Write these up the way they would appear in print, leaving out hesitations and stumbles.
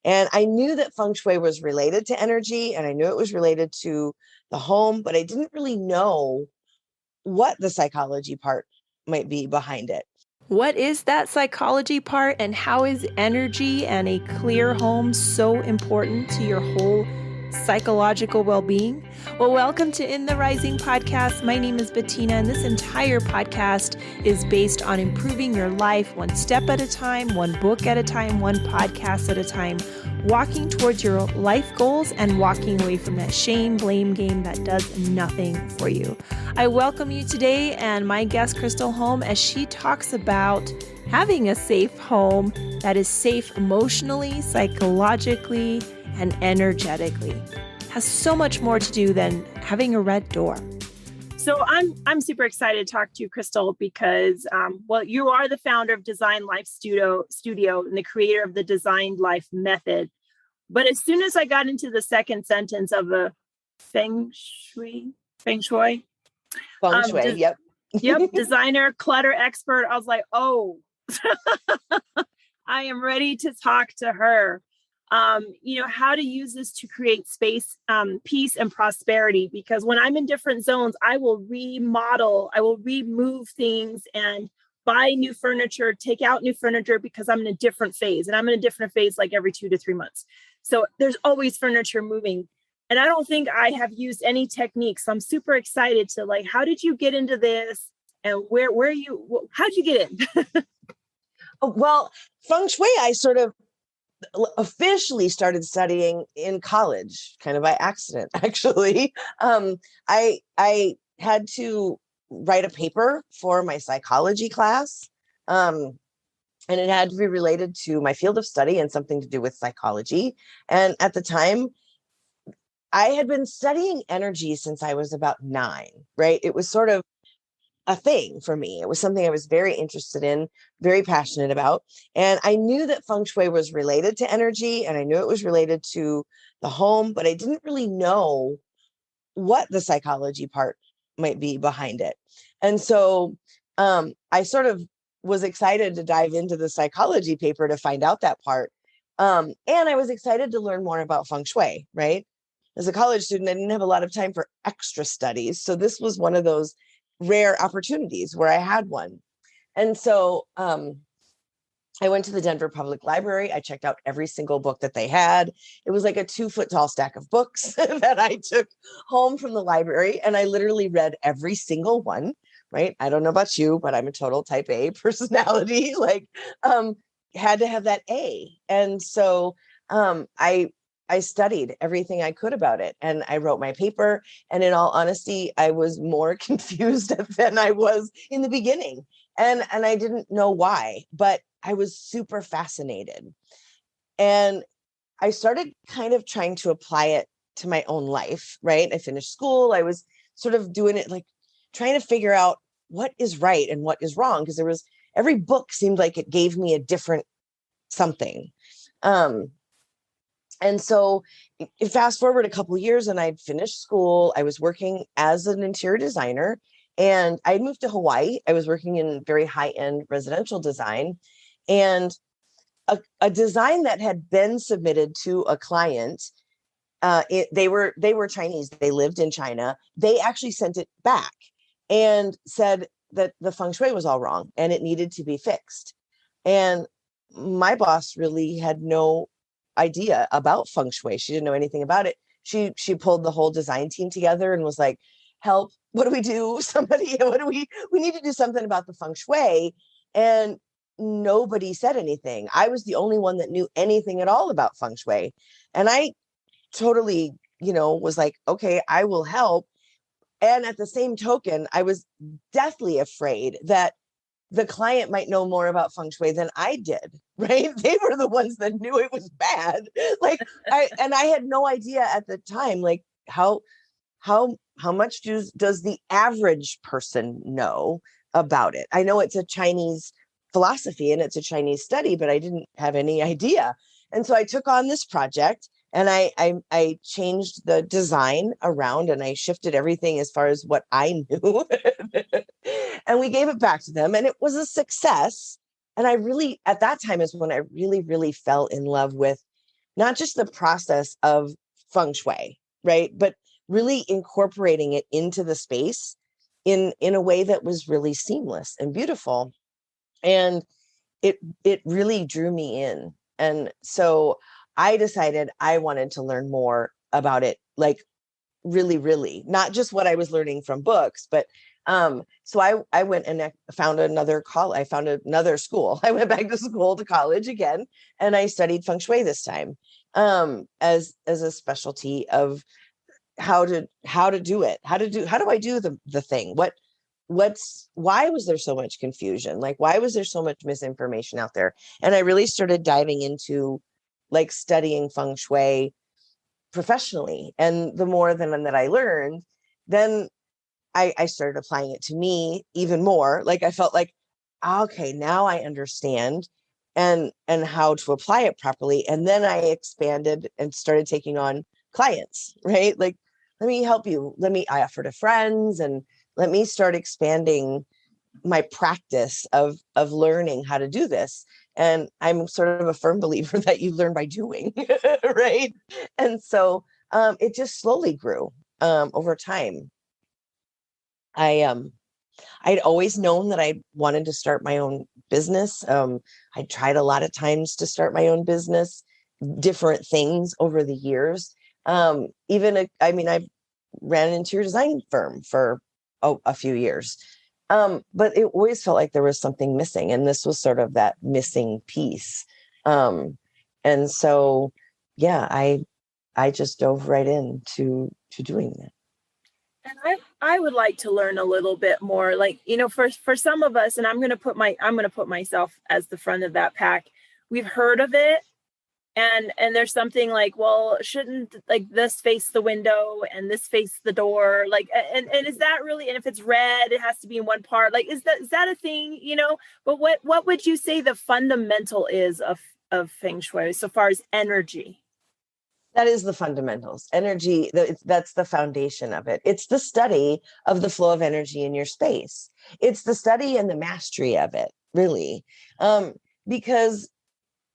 And I knew that Feng Shui was related to energy and I knew it was related to the home, but I didn't really know what the psychology part might be behind it. What is that psychology part, and how is energy and a clear home so important to your whole psychological well-being? Well, welcome to In the Rising podcast. My name is Bettina, and this entire podcast is based on improving your life one step at a time, one book at a time, one podcast at a time, walking towards your life goals and walking away from that shame, blame game that does nothing for you. I welcome you today and my guest, Krystal Holm, as she talks about having a safe home that is safe emotionally, psychologically, and energetically. Has so much more to do than having a red door. So I'm super excited to talk to you, Krystal, because you are the founder of Design Life Studio and the creator of the Designed Life method. But as soon as I got into the second sentence of a Feng Shui, Yep. Designer, clutter expert, I was like, oh, I am ready to talk to her. How to use this to create space, peace, and prosperity. Because when I'm in different zones, I will remodel, I will remove things and buy new furniture, take out new furniture because I'm in a different phase. And I'm in a different phase like every 2 to 3 months. So there's always furniture moving. And I don't think I have used any techniques. So I'm super excited to how did you get into this? And how'd you get in? Well, Feng Shui, I sort of officially started studying in college, kind of by accident, actually. I had to write a paper for my psychology class, and it had to be related to my field of study and something to do with psychology. And at the time, I had been studying energy since I was about 9, right? It was sort of a thing for me. It was something I was very interested in, very passionate about. And I knew that Feng Shui was related to energy and I knew it was related to the home, but I didn't really know what the psychology part might be behind it. And so I sort of was excited to dive into the psychology paper to find out that part. And I was excited to learn more about Feng Shui, right? As a college student, I didn't have a lot of time for extra studies. So this was one of those rare opportunities where I had one. And so I went to the Denver Public Library. I checked out every single book that they had. It was like a 2-foot tall stack of books that I took home from the library. And I literally read every single one, right? I don't know about you, but I'm a total type A personality, had to have that A. And so I studied everything I could about it and I wrote my paper. And in all honesty, I was more confused than I was in the beginning. And I didn't know why, but I was super fascinated. And I started kind of trying to apply it to my own life, right? I finished school. I was sort of doing it, trying to figure out what is right and what is wrong. Because every book seemed like it gave me a different something. And so fast forward a couple of years and I'd finished school. I was working as an interior designer and I'd moved to Hawaii. I was working in very high-end residential design, and a design that had been submitted to a client. They were Chinese. They lived in China. They actually sent it back and said that the Feng Shui was all wrong and it needed to be fixed. And my boss really had no idea about Feng Shui. She didn't know anything about it. She pulled the whole design team together and was like, help, what do we do? We need to do something about the Feng Shui. And nobody said anything. I was the only one that knew anything at all about Feng Shui. And I totally, was like, okay, I will help. And at the same token, I was deathly afraid that the client might know more about Feng Shui than I did, right? They were the ones that knew it was bad. I had no idea at the time, how much does the average person know about it? I know it's a Chinese philosophy and it's a Chinese study, but I didn't have any idea. And so I took on this project and I changed the design around and I shifted everything as far as what I knew. And we gave it back to them and it was a success. And I really, at that time is when I really, really fell in love with not just the process of Feng Shui, right? But really incorporating it into the space in a way that was really seamless and beautiful. And it really drew me in. And so I decided I wanted to learn more about it, like really, really, not just what I was learning from books, but so I went and found another I found another school. I went back to school, to college again, and I studied Feng Shui this time, as a specialty of how to do it, how do I do the thing, why was there so much confusion, like why was there so much misinformation out there. And I really started diving into like studying Feng Shui professionally. And the more than that I learned, then I started applying it to me even more. Like I felt like, okay, now I understand and how to apply it properly. And then I expanded and started taking on clients, right? Like, let me help you. I offer to friends, and let me start expanding my practice of learning how to do this. And I'm sort of a firm believer that you learn by doing, right? And so it just slowly grew over time. I'd always known that I wanted to start my own business. I tried a lot of times to start my own business, different things over the years. I've ran an interior design firm for a few years. But it always felt like there was something missing, and this was sort of that missing piece. And so, yeah, I just dove right into doing that. And I would like to learn a little bit more, like, for some of us, and I'm going to put myself as the front of that pack. We've heard of it, and there's something like, well, shouldn't like this face the window and this face the door, like, and is that really, and if it's red it has to be in one part, like, is that a thing, but what would you say the fundamental is of Feng Shui so far as energy? That is the fundamentals. Energy, that's the foundation of it. It's the study of the flow of energy in your space. It's the study and the mastery of it, really. Because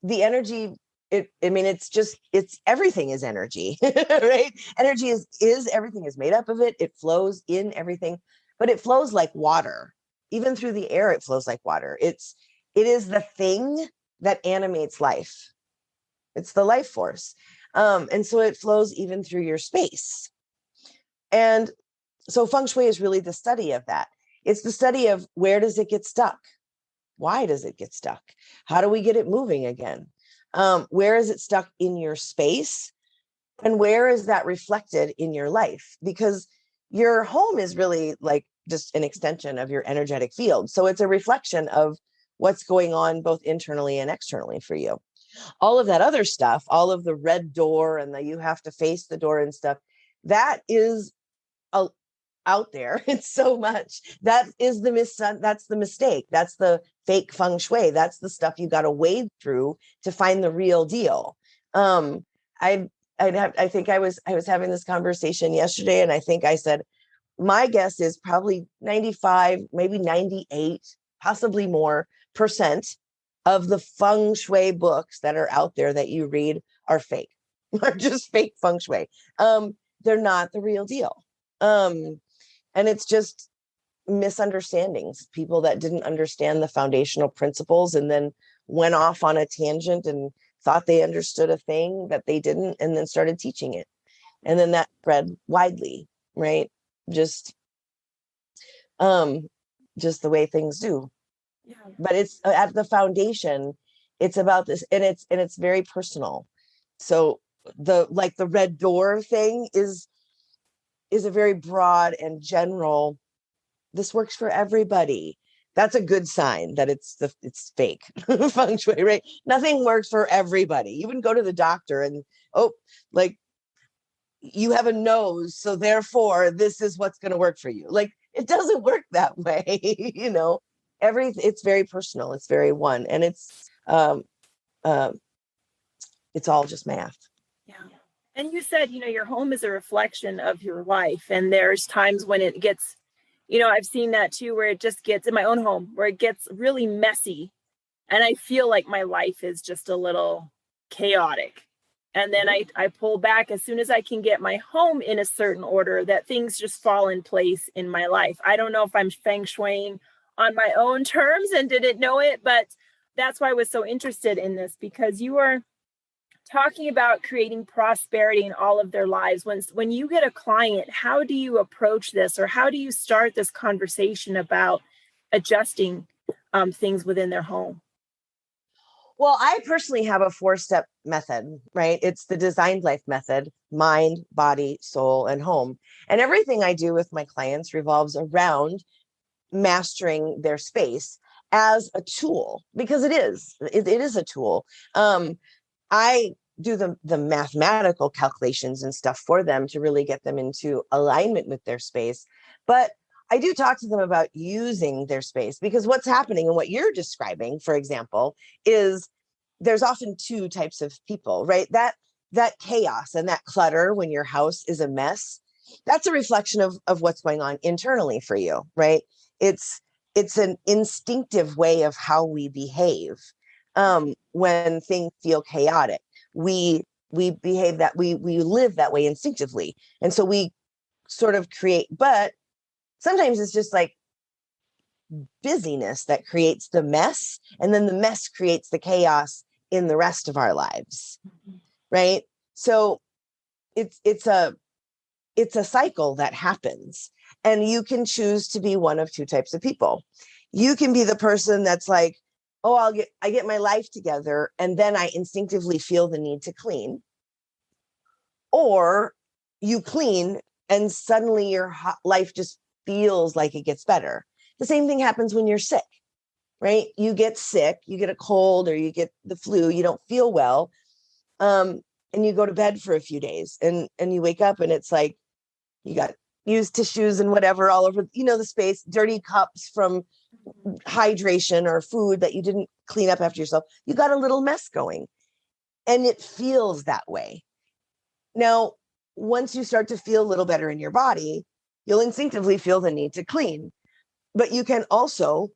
the energy, it's everything is energy, right? Energy is everything is made up of it. It flows in everything, but it flows like water. Even through the air, it flows like water. It is the thing that animates life. It's the life force. And so it flows even through your space. And so Feng Shui is really the study of that. It's the study of, where does it get stuck? Why does it get stuck? How do we get it moving again? Where is it stuck in your space? And where is that reflected in your life? Because your home is really like just an extension of your energetic field. So it's a reflection of what's going on both internally and externally for you. All of that other stuff, all of the red door and you have to face the door and stuff, that is out there. It's so much. That is that's the mistake. That's the fake Feng Shui. That's the stuff you got to wade through to find the real deal. I think I was having this conversation yesterday, and I think I said, my guess is probably 95, maybe 98, possibly more % of the Feng Shui books that are out there that you read are fake, are just fake Feng Shui. They're not the real deal. And it's just misunderstandings, people that didn't understand the foundational principles and then went off on a tangent and thought they understood a thing that they didn't, and then started teaching it. And then that spread widely, right? Just the way things do. Yeah. But it's at the foundation, it's about this, and it's very personal. So the red door thing is a very broad and general, this works for everybody. That's a good sign that it's fake Feng Shui, right? Nothing works for everybody. You wouldn't go to the doctor and, like, you have a nose, so therefore this is what's going to work for you. Like, it doesn't work that way. It's very personal. It's very one, and it's all just math. Yeah. And you said, your home is a reflection of your life, and there's times when it gets, I've seen that too, where it just gets, in my own home, where it gets really messy, and I feel like my life is just a little chaotic. And then I pull back as soon as I can get my home in a certain order, that things just fall in place in my life. I don't know if I'm feng shuiing on my own terms and didn't know it, but that's why I was so interested in this, because you are talking about creating prosperity in all of their lives. When you get a client, how do you approach this, or how do you start this conversation about adjusting things within their home? Well, I personally have a 4-step method, right? It's the designed life method: mind, body, soul, and home. And everything I do with my clients revolves around mastering their space as a tool, because it is a tool. I do the mathematical calculations and stuff for them to really get them into alignment with their space. But I do talk to them about using their space, because what's happening and what you're describing, for example, is there's often two types of people, right? That chaos and that clutter when your house is a mess, that's a reflection of what's going on internally for you, right? It's an instinctive way of how we behave. When things feel chaotic, we behave that we live that way instinctively, and so we sort of create. But sometimes it's just like busyness that creates the mess, and then the mess creates the chaos in the rest of our lives, right? So it's a cycle that happens, and you can choose to be one of two types of people. You can be the person that's like, oh, I get my life together, and then I instinctively feel the need to clean. Or you clean and suddenly your life just feels like it gets better. The same thing happens when you're sick, right? You get sick, you get a cold or you get the flu, you don't feel well. And you go to bed for a few days, and you wake up and it's like you got used tissues and whatever all over, the space, dirty cups from hydration or food that you didn't clean up after yourself. You got a little mess going, and it feels that way. Now, once you start to feel a little better in your body, you'll instinctively feel the need to clean. But you can also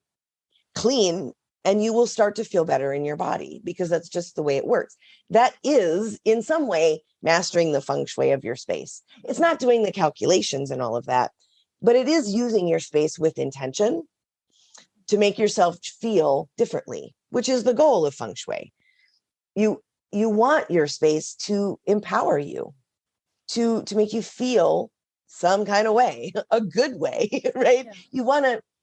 clean and you will start to feel better in your body, because that's just the way it works. That is, in some way, mastering the feng shui of your space. It's not doing the calculations and all of that, but it is using your space with intention to make yourself feel differently, which is the goal of feng shui. You want your space to empower you, to make you feel some kind of way, a good way, right? Yeah.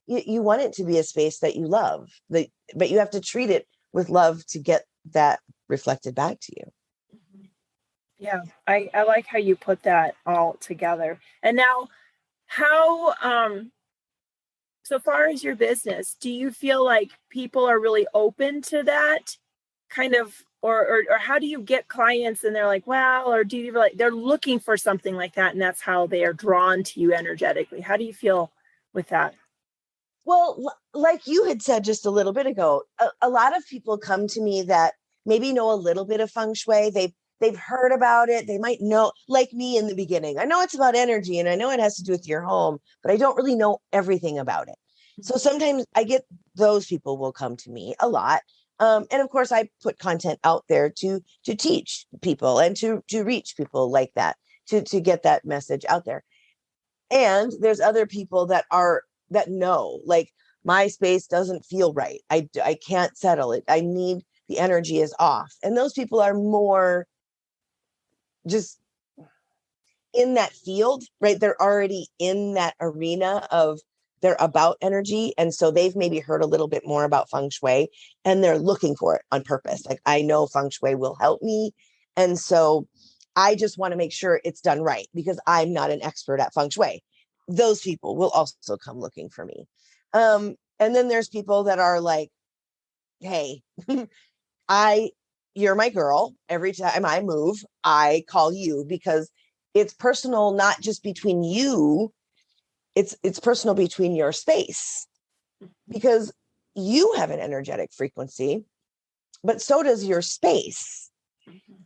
You want it to be a space that you love, but you have to treat it with love to get that reflected back to you. Yeah, I like how you put that all together. And now, how so far as your business, do you feel like people are really open to that kind of, or how do you get clients and they're like, well, or do you like they're looking for something like that and that's how they are drawn to you energetically? How do you feel with that? Well, like you had said just a little bit ago, a lot of people come to me that maybe know a little bit of feng shui. They've heard about it. They might know, like me in the beginning. I know it's about energy and I know it has to do with your home, but I don't really know everything about it. So sometimes I get those people will come to me a lot. And of course, I put content out there to teach people and to reach people like that, to get that message out there. And there's other people that know, like, my space doesn't feel right. I can't settle it. I need, the energy is off. And those people are more just in that field, right? They're already in that arena of, they're about energy. And so they've maybe heard a little bit more about feng shui and they're looking for it on purpose. Like, I know feng shui will help me. And so I just want to make sure it's done right, because I'm not an expert at feng shui. Those people will also come looking for me. And then there's people that are like, hey, you're my girl. Every time I move, I call you, because it's personal, not just between you. It's personal between your space, because you have an energetic frequency, but so does your space.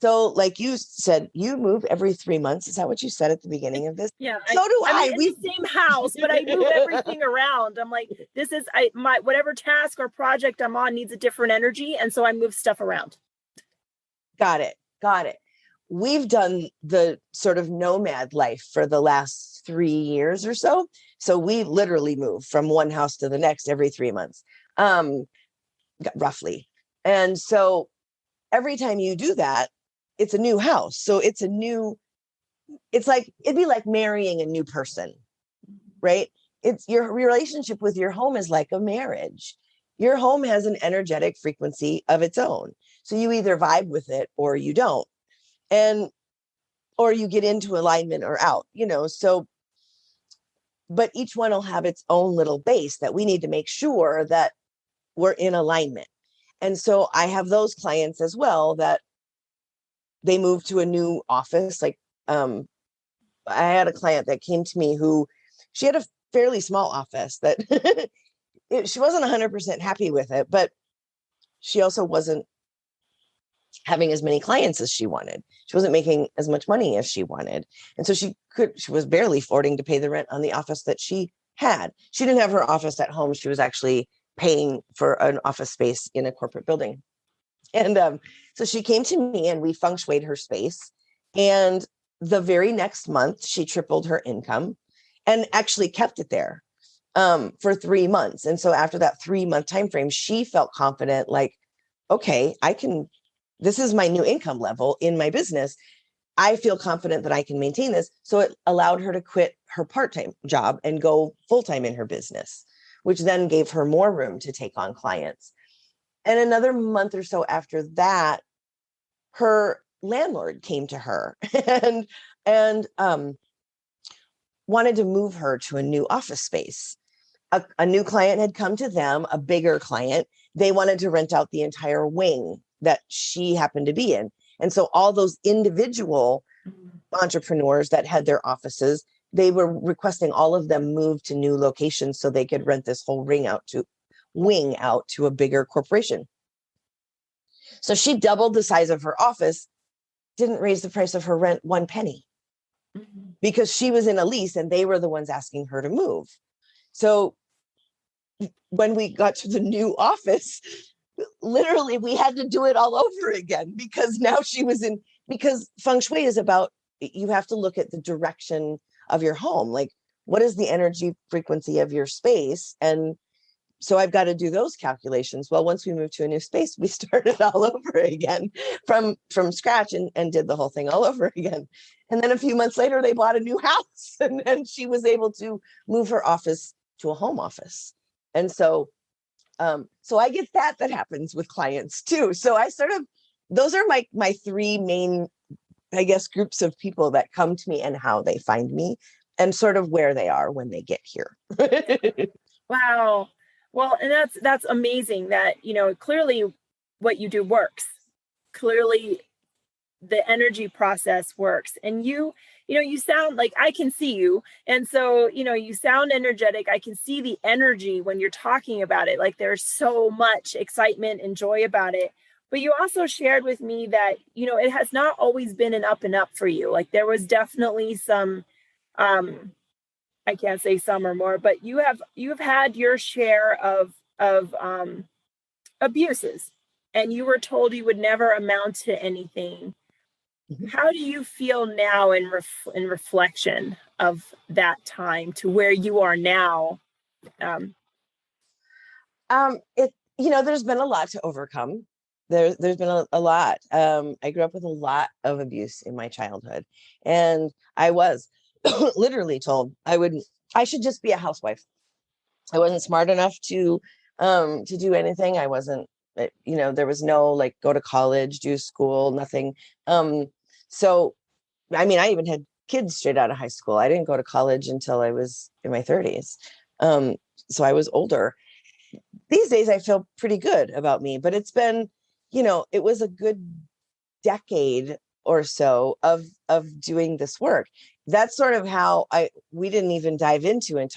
So, like you said, you move every 3 months. Is that what you said at the beginning of this? Yeah. So do I. I'm in the same house, but I move everything around. I'm like, this is my whatever task or project I'm on needs a different energy, and so I move stuff around. Got it. we've done the sort of nomad life for the last 3 years or so. So we literally move from one house to the next every 3 months, roughly. And so every time you do that, it's a new house. So it's like, it'd be like marrying a new person, right? It's your relationship with your home is like a marriage. Your home has an energetic frequency of its own. So you either vibe with it or you don't. And or you get into alignment or out, so but each one will have its own little base that we need to make sure that we're in alignment. And so I have those clients as well that they move to a new office. Like I had a client that came to me who she had a fairly small office that she wasn't 100% happy with it, but she also wasn't having as many clients as she wanted. She wasn't making as much money as she wanted. And so she was barely affording to pay the rent on the office that she had. She didn't have her office at home. She was actually paying for an office space in a corporate building. And so she came to me and we feng shuied her space. And the very next month, she tripled her income and actually kept it there for 3 months. And so after that 3-month time frame, she felt confident, like, okay, this is my new income level in my business. I feel confident that I can maintain this. So it allowed her to quit her part-time job and go full-time in her business, which then gave her more room to take on clients. And another month or so after that, her landlord came to her and wanted to move her to a new office space. A new client had come to them, a bigger client. They wanted to rent out the entire wing that she happened to be in. And so all those individual entrepreneurs that had their offices, they were requesting all of them move to new locations so they could rent this whole wing out to a bigger corporation. So she doubled the size of her office, didn't raise the price of her rent 1 penny because she was in a lease and they were the ones asking her to move. So when we got to the new office, literally we had to do it all over again because now because feng shui is about, you have to look at the direction of your home. Like, what is the energy frequency of your space? And so I've got to do those calculations. Well, once we moved to a new space, we started all over again from scratch and did the whole thing all over again. And then a few months later, they bought a new house and she was able to move her office to a home office. And so I get that happens with clients too. So those are my 3 main, I guess, groups of people that come to me and how they find me and sort of where they are when they get here. Wow. Well, and that's amazing that, clearly what you do works. Clearly the energy process works. And you sound like, I can see you. And so, you sound energetic. I can see the energy when you're talking about it. Like there's so much excitement and joy about it. But you also shared with me that, it has not always been an up and up for you. Like there was definitely some, I can't say some or more, but you've had your share of abuses, and you were told you would never amount to anything. How do you feel now in reflection of that time to where you are now? There's been a lot to overcome. There's been a lot. I grew up with a lot of abuse in my childhood, and I was literally told I should just be a housewife. I wasn't smart enough to do anything. I wasn't, there was no like go to college, do school, nothing. So, I mean, I even had kids straight out of high school. I didn't go to college until I was in my 30s. So I was older. These days I feel pretty good about me, but it's been, it was a good decade or so of doing this work. That's sort of how we didn't even dive into and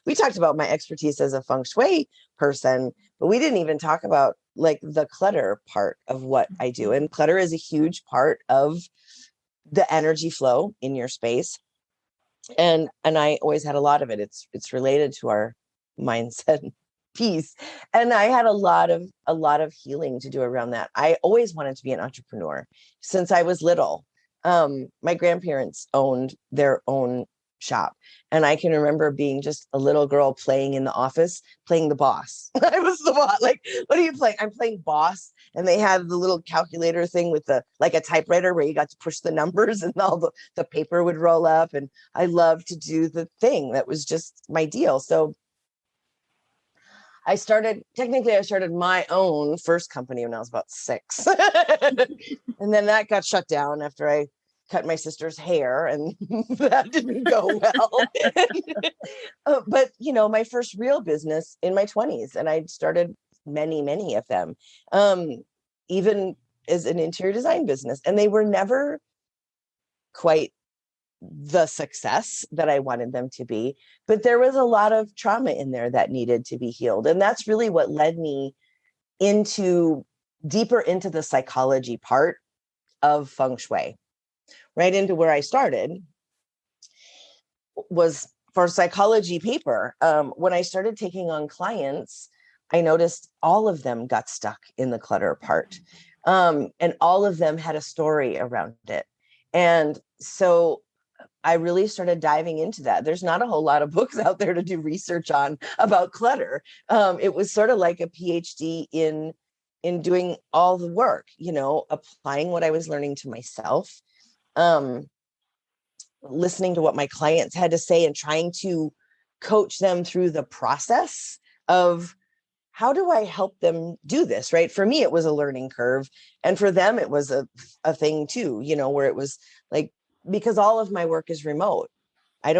we talked about my expertise as a feng shui person, but we didn't even talk about like the clutter part of what I do. And clutter is a huge part of the energy flow in your space. And I always had a lot of it. It's related to our mindset piece. And I had a lot of healing to do around that. I always wanted to be an entrepreneur since I was little. My grandparents owned their own shop. And I can remember being just a little girl playing in the office, playing the boss. I was the boss. Like, what are you playing? I'm playing boss. And they had the little calculator thing with the, like a typewriter where you got to push the numbers and all the paper would roll up. And I loved to do the thing. That was just my deal. So I started my own first company when I was about 6. And then that got shut down after I cut my sister's hair, and that didn't go well. But, my first real business in my 20s, and I started many, many of them, even as an interior design business. And they were never quite the success that I wanted them to be, but there was a lot of trauma in there that needed to be healed. And that's really what led me deeper into the psychology part of Feng Shui. Right into where I started was for psychology paper. When I started taking on clients, I noticed all of them got stuck in the clutter part. And all of them had a story around it. And so I really started diving into that. There's not a whole lot of books out there to do research on about clutter. It was sort of like a PhD in doing all the work, applying what I was learning to myself, listening to what my clients had to say and trying to coach them through the process of how do I help them do this, right? For me, it was a learning curve. And for them, it was a thing too, where it was like, because all of my work is remote. I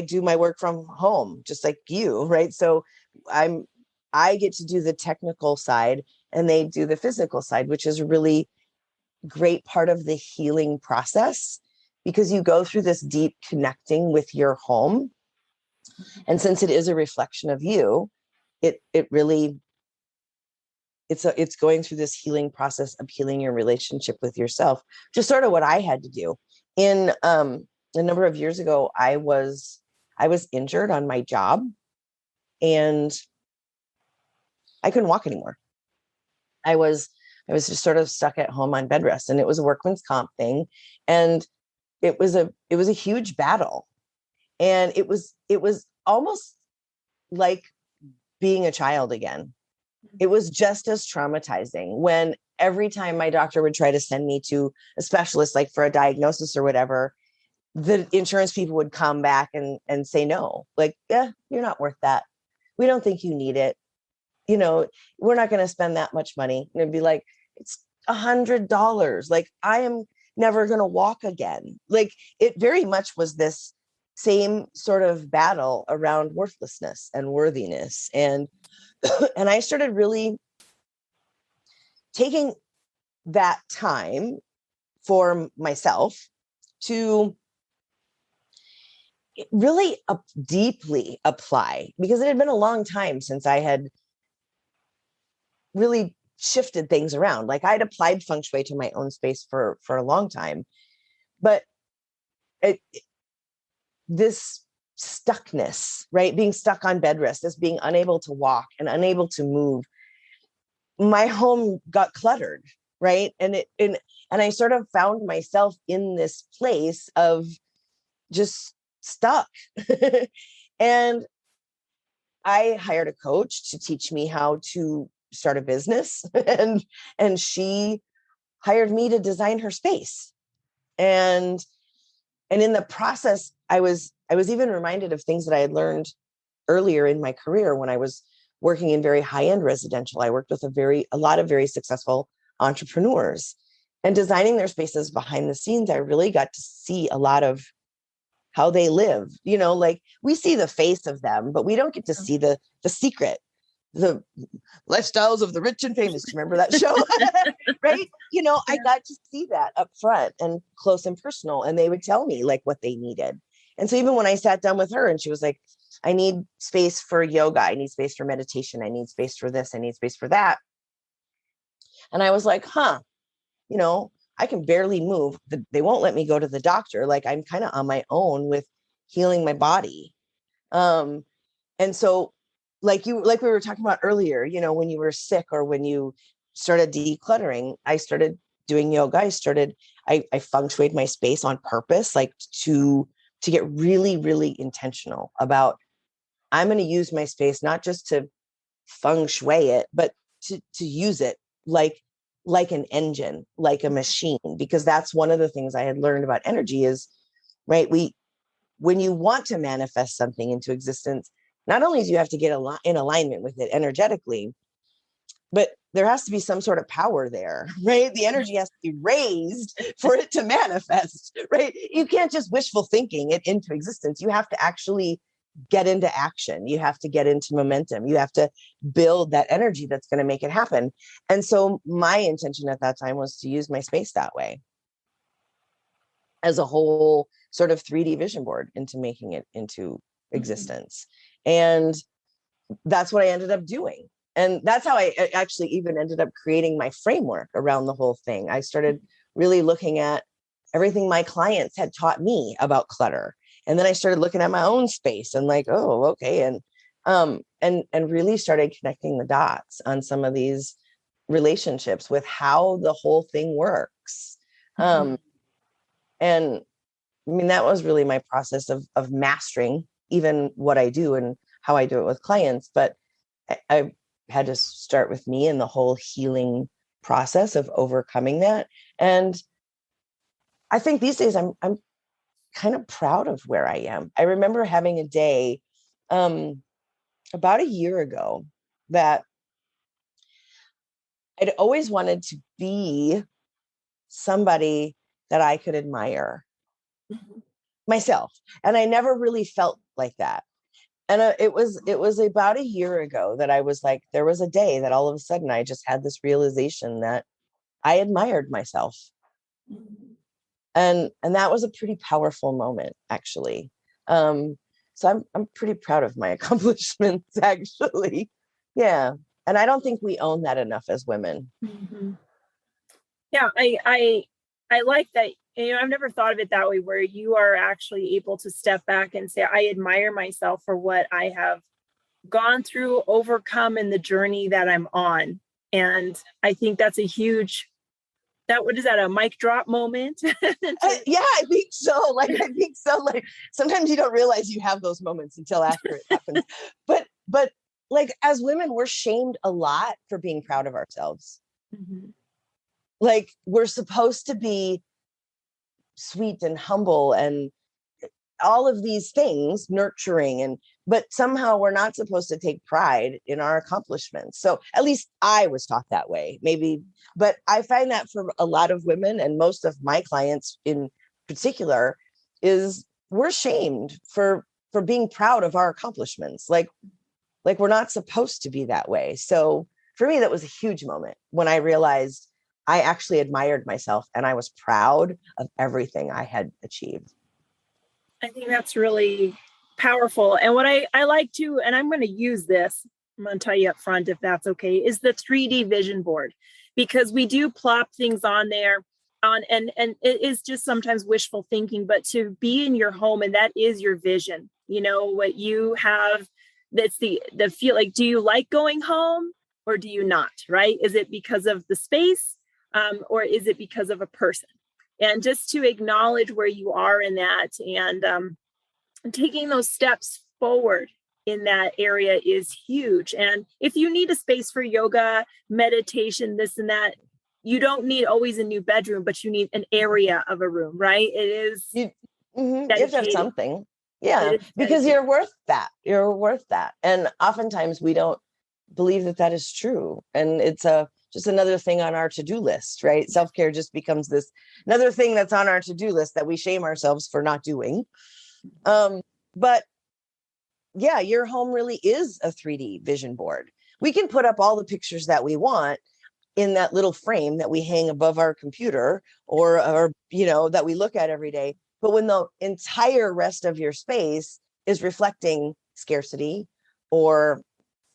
do my work from home, just like you, right? So I get to do the technical side and they do the physical side, which is a really great part of the healing process, because you go through this deep connecting with your home. And since it is a reflection of you, it really, it's going through this healing process of healing your relationship with yourself, just sort of what I had to do. In a number of years ago, I was injured on my job and I couldn't walk anymore. I was just sort of stuck at home on bed rest, and it was a workman's comp thing. And it was a huge battle. And it was almost like being a child again. It was just as traumatizing when every time my doctor would try to send me to a specialist, like for a diagnosis or whatever, the insurance people would come back and say no, like, yeah, you're not worth that. We don't think you need it. We're not going to spend that much money. And it'd be like, it's $100. Like, I am never going to walk again. Like, it very much was this same sort of battle around worthlessness and worthiness. And I started really taking that time for myself to really deeply apply, because it had been a long time since I had really shifted things around. Like, I'd applied Feng Shui to my own space for a long time, but this stuckness, right? Being stuck on bed rest, this being unable to walk and unable to move, my home got cluttered, right? And I sort of found myself in this place of just stuck. And I hired a coach to teach me how to start a business, and she hired me to design her space. And in the process, I was even reminded of things that I had learned earlier in my career when I was working in very high-end residential. I worked with a lot of very successful entrepreneurs, and designing their spaces behind the scenes, I really got to see a lot of how they live. Like, we see the face of them, but we don't get to see the secret, the lifestyles of the rich and famous. Remember that show? Right? Yeah. I got to see that up front and close and personal, and they would tell me like what they needed. And so even when I sat down with her and she was like, I need space for yoga, I need space for meditation, I need space for this, I need space for that. And I was like, I can barely move. They won't let me go to the doctor. Like, I'm kind of on my own with healing my body. And so like we were talking about earlier, when you were sick or when you started decluttering, I started doing yoga. I feng shuied my space on purpose, like to get really, really intentional about, I'm going to use my space, not just to feng shui it, but to use it like an engine, like a machine, because that's one of the things I had learned about energy is, right, when you want to manifest something into existence, not only do you have to get in alignment with it energetically, but there has to be some sort of power there, right? The energy has to be raised for it to manifest, right? You can't just wishful thinking it into existence. You have to actually get into action. You have to get into momentum. You have to build that energy that's going to make it happen. And so my intention at that time was to use my space that way, as a whole sort of 3D vision board, into making it into existence. And that's what I ended up doing. And that's how I actually even ended up creating my framework around the whole thing. I started really looking at everything my clients had taught me about clutter. And then I started looking at my own space and like, oh, okay. And really started connecting the dots on some of these relationships with how the whole thing works. And I mean, that was really my process of mastering even what I do and how I do it with clients. But I had to start with me and the whole healing process of overcoming that. And I think these days I'm kind of proud of where I am. I remember having a day about a year ago that I'd always wanted to be somebody that I could admire myself. And I never really felt like that. And it was about a year ago that I was like, there was a day that all of a sudden I just had this realization that I admired myself. And that was a pretty powerful moment, actually. So I'm pretty proud of my accomplishments, actually. Yeah. And I don't think we own that enough as women. Yeah, I like that. You know, I've never thought of it that way, where you are actually able to step back and say, I admire myself for what I have gone through, overcome in the journey that I'm on. And I think that's a huge, what is that, a mic drop moment? Yeah, I think so. Like sometimes you don't realize you have those moments until after it happens. But like as women, we're shamed a lot for being proud of ourselves. Like we're supposed to be sweet and humble and all of these things, nurturing, but somehow we're not supposed to take pride in our accomplishments. So at least I was taught that way, maybe, but I find that for a lot of women and most of my clients in particular is we're shamed for being proud of our accomplishments. Like we're not supposed to be that way. So for me, that was a huge moment when I realized I actually admired myself and I was proud of everything I had achieved. I think that's really powerful. And what I like to, and I'm going to use this, I'm going to tell you up front if that's okay, is the 3D vision board, because we do plop things on there and it is just sometimes wishful thinking, but to be in your home and that is your vision, you know, what you have, that's the feel like, do you like going home or do you not, right? Is it because of the space or is it because of a person? And just to acknowledge where you are in that and taking those steps forward in that area is huge. And if you need a space for yoga, meditation, this and that, you don't need always a new bedroom, but you need an area of a room, right? It is You have to have something. Yeah, because dedicated. you're worth that. You're worth that. And oftentimes we don't believe that that is true. And it's just another thing on our to-do list, right? Self-care just becomes this another thing that's on our to-do list that we shame ourselves for not doing. But yeah, your home really is a 3D vision board. We can put up all the pictures that we want in that little frame that we hang above our computer or you know, that we look at every day. But when the entire rest of your space is reflecting scarcity or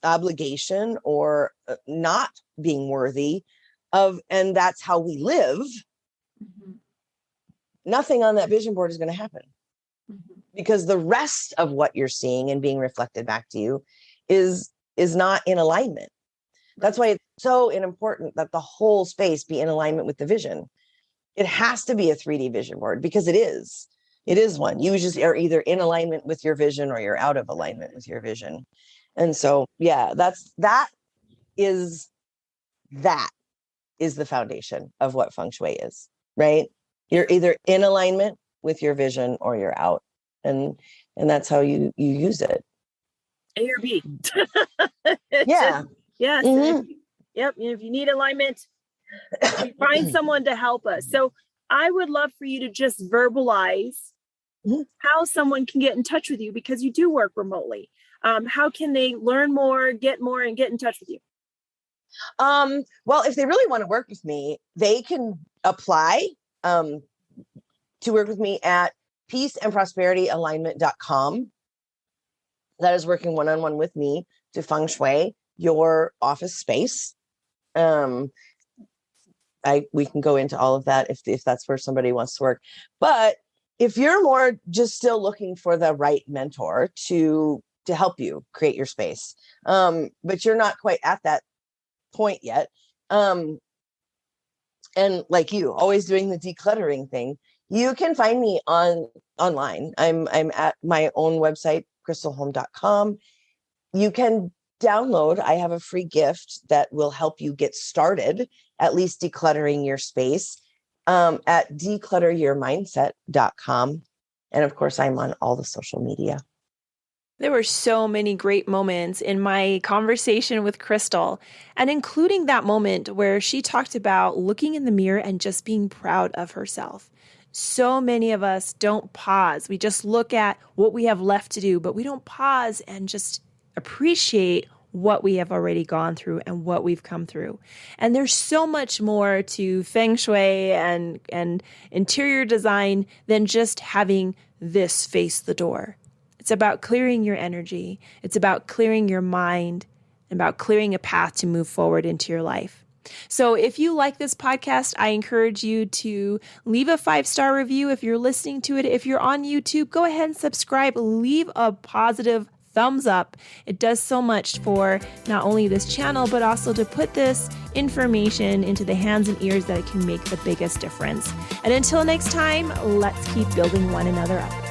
obligation or not being worthy of, and that's how we live, nothing on that vision board is going to happen. Because the rest of what you're seeing and being reflected back to you is not in alignment. That's why it's so important that the whole space be in alignment with the vision. It has to be a 3D vision board because it is. It is one. You just are either in alignment with your vision or you're out of alignment with your vision. And so, yeah, that is the foundation of what Feng Shui is, right? You're either in alignment with your vision or you're out. And that's how you use it. A or B. Yeah. Yes. Mm-hmm. Yep. If you need alignment, find someone to help us. So I would love for you to just verbalize how someone can get in touch with you, because you do work remotely. How can they learn more, get more, and get in touch with you? Well, if they really want to work with me, they can apply to work with me at peaceandprosperityalignment.com. That is working one-on-one with me to Feng Shui your office space. We can go into all of that if that's where somebody wants to work. But if you're more just still looking for the right mentor to help you create your space, but you're not quite at that point yet, and like you, always doing the decluttering thing, you can find me online. I'm at my own website, krystalholm.com. You can download, I have a free gift that will help you get started, at least decluttering your space, at declutteryourmindset.com. And of course, I'm on all the social media. There were so many great moments in my conversation with Krystal, and including that moment where she talked about looking in the mirror and just being proud of herself. So many of us don't pause. We just look at what we have left to do, but we don't pause and just appreciate what we have already gone through and what we've come through. And there's so much more to Feng Shui and interior design than just having this face the door. It's about clearing your energy. It's about clearing your mind, and about clearing a path to move forward into your life. So if you like this podcast, I encourage you to leave a 5-star review if you're listening to it. If you're on YouTube, go ahead and subscribe. Leave a positive thumbs up. It does so much for not only this channel, but also to put this information into the hands and ears that it can make the biggest difference. And until next time, let's keep building one another up.